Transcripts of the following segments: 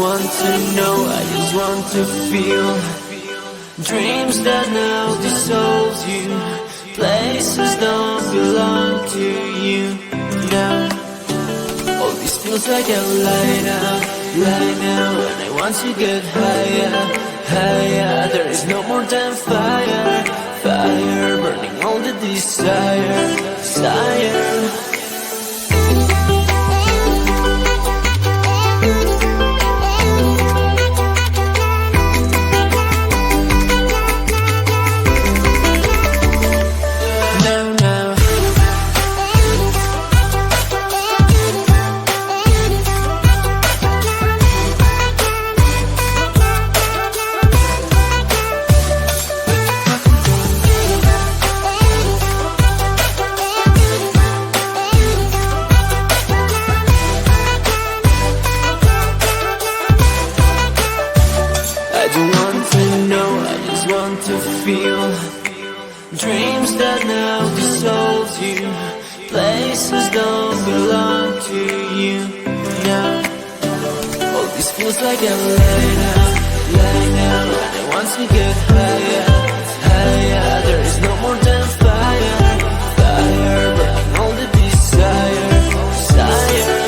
want to know, I just want to feel. Dreams that now dissolve you, places don't belong to you now. All this feels like a lie now, and I want to get higher, higher. There is no more than fire, fire, burning all the desire, desire. Feel dreams that now dissolve you, places don't belong to you now. All this feels like a lie now, and I want to get higher, higher. There is no more than fire, fire, burning all the desire, desire.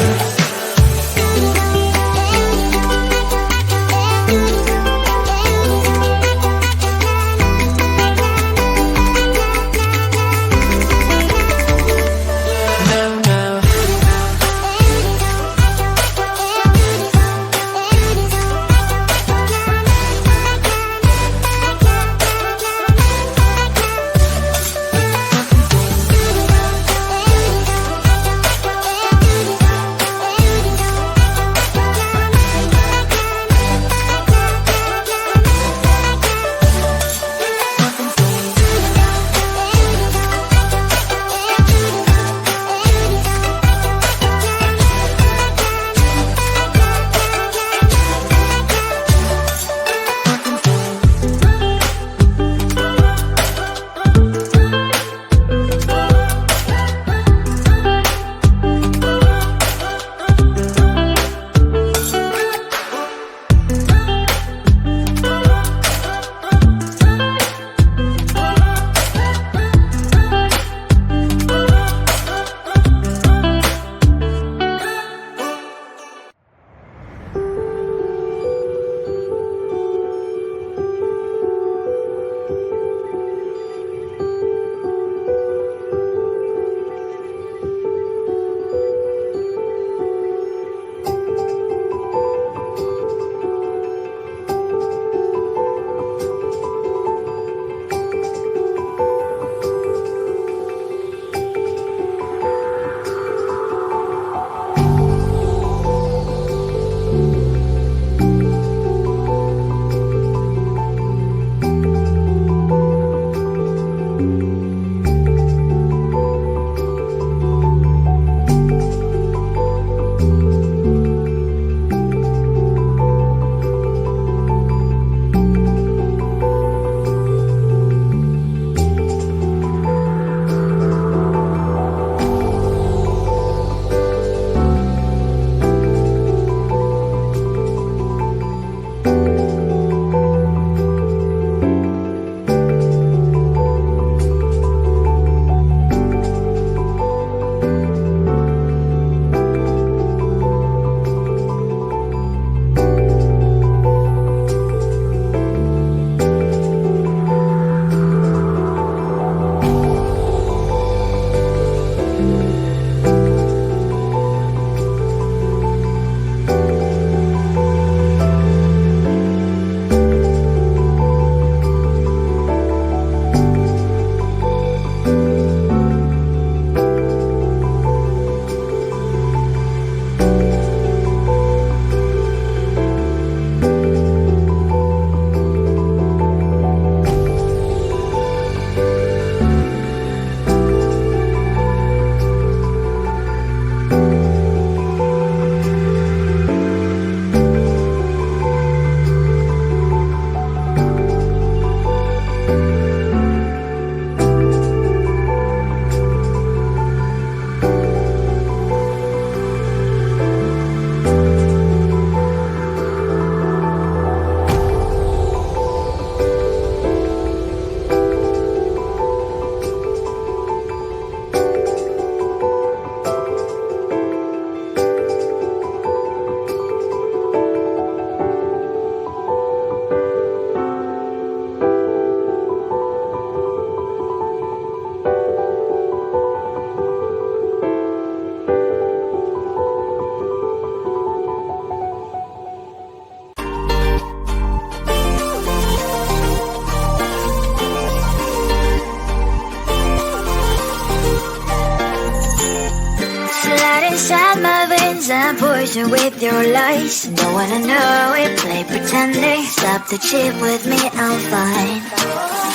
poison with your lies. Don't wanna know it, play pretending. Stop the cheat with me, I'm fine.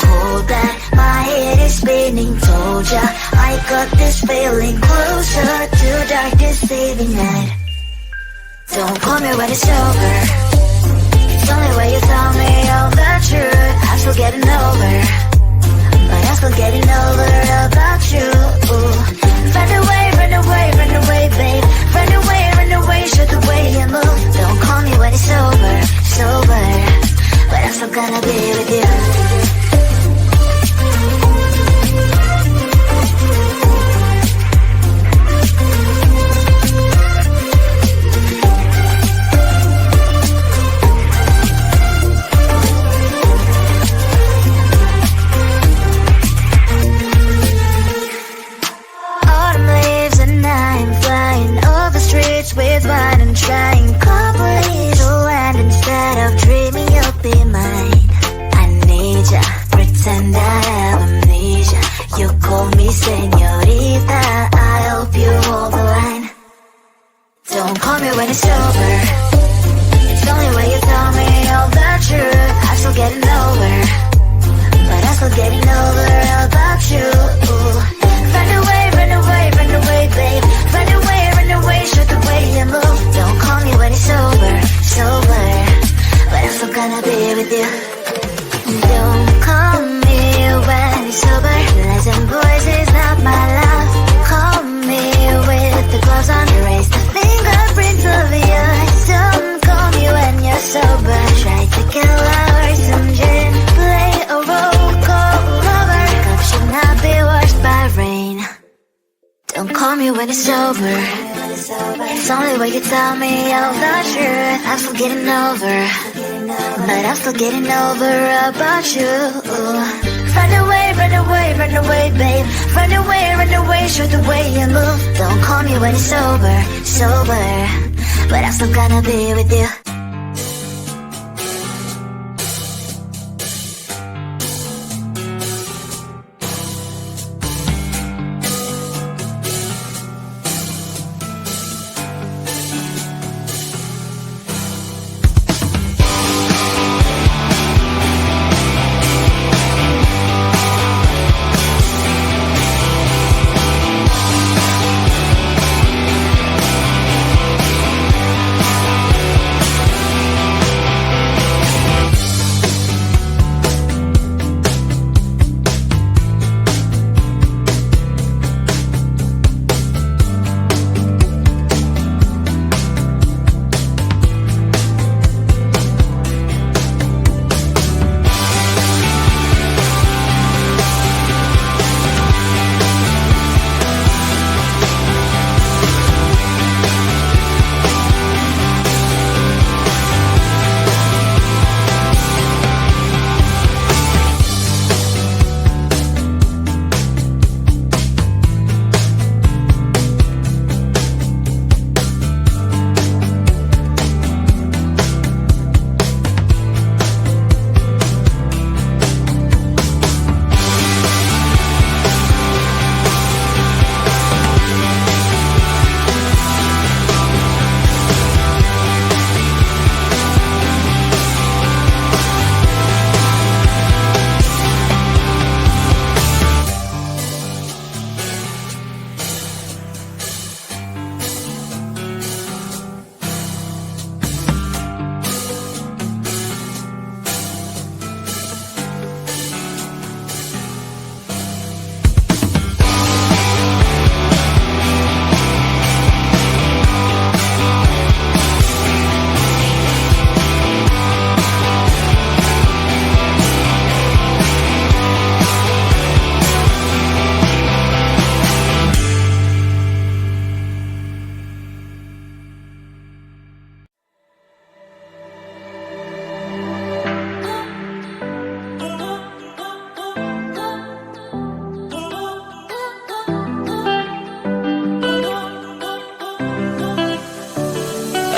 Hold back, my head is spinning. Told ya, I got this feeling closer to dark deceiving night. Don't call me when it's over. It's only when you tell me all the truth. I'm still getting over, but I'm still getting over about you. Run away, run away, run away, babe. Run away, show the way you move. Don't call me when it's over, it's over, but I'm still gonna be with you. With wine and trying complete to land instead of dreaming you'll be mine. I need ya, pretend I have amnesia. You call me señorita, I hope you hold the line. Don't call me when it's over. It's only when you tell me all the truth. I'm still getting over, but I'm still getting over about you. Run away, run away, run away, babe. Run away, show the way you move. Don't call me when it's over, it's over, but I'm still gonna be with you. Don't call me when it's over. Lies and voices, not my love. Call me with the gloves on. Erase the fingerprints of yours. Don't call me when you're sober. Try to kill hours and gin. Play a roll call lover. Cup should not be washed by rain. Don't call me when it's over. It's only when you tell me all the truth. I'm still getting over, but I'm still getting over about you. Run away, run away, run away, babe. Run away, show the way you move. Don't call me when it's over, it's over, but I'm still gonna be with you.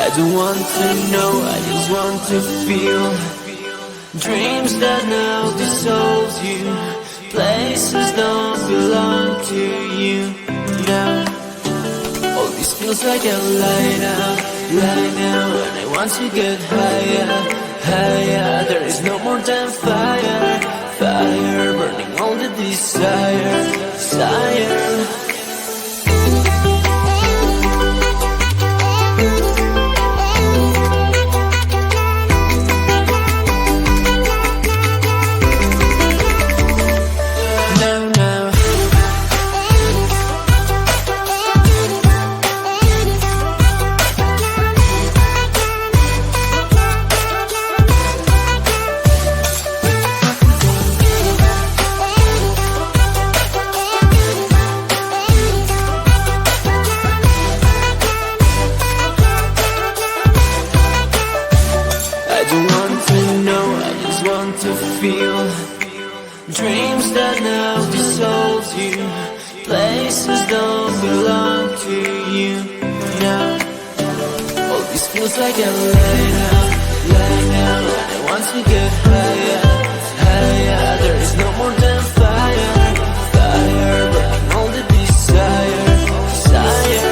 I don't want to know, I just want to feel. Dreams that now dissolves you. Places don't belong to you now. All this feels like a light out. light now, and I want to get higher, higher. There is no more than fire, fire, burning all the desire, desire. To feel dreams that now dissolve you, places don't belong to you now. All this feels like a lie now, and I want to get higher, higher. There is no more than fire, fire, burning all the desire, desire.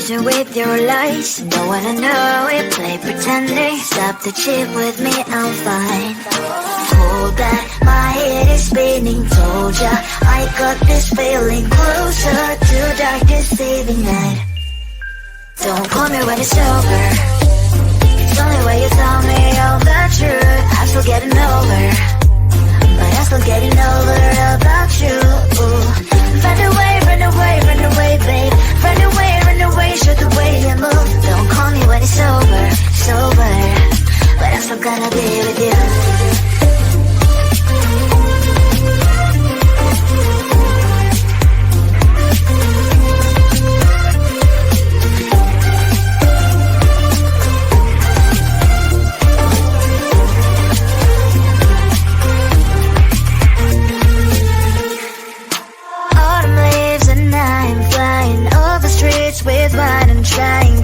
confusion with your lies. Don't wanna know it, play pretending. Stop the cheat with me, I'm fine. Hold that, my head is spinning. Told ya, I got this feeling closer to dark deceiving night. Don't call me when it's over. It's only when you tell me all the truth. I'm still getting over, but I'm still getting over about you. Run away, run away, run away, babe. Run away, show the way you move. Don't call me when it's over, sober, but I'm still gonna be with you. With wine and trying